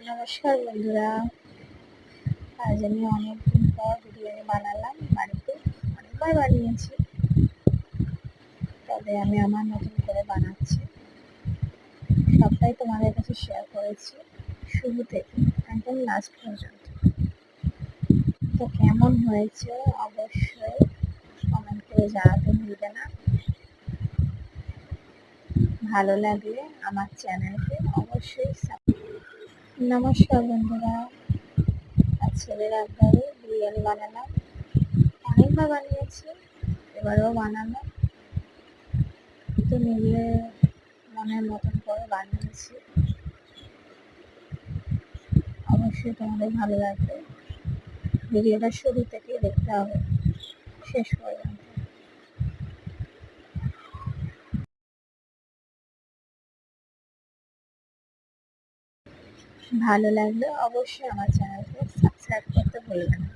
নমস্কার বন্ধুরা, আজ আমি অনেকদিন পর বিরিয়ানি বানালাম বাড়িতে। অনেকবার বানিয়েছি, তবে আমি আমার মতন করে বানাচ্ছি। সবটাই তোমাদের কাছে শেয়ার করেছি, শুরু থেকে একদম লাস্ট পর্যন্ত। তো কেমন হয়েছে অবশ্যই কমেন্ট করে জানাতে ভুলবে না। ভালো লাগলে আমার চ্যানেলকে অবশ্যই নমস্কার বন্ধুরা, আজ ছেলের আবদারে বিরিয়ানি বানালাম। অনেকবার বানিয়েছি, এবারেও বানালাম। তো নিজের মনের মতন করে বানিয়েছি। অবশ্যই তোমাদের ভালো লাগবে। ভিডিওটা শুরু থেকে দেখতে হবে শেষ পর্যন্ত। ভালো লাগলে অবশ্যই আমার চ্যানেলকে সাবস্ক্রাইব করতে ভুলবেন না।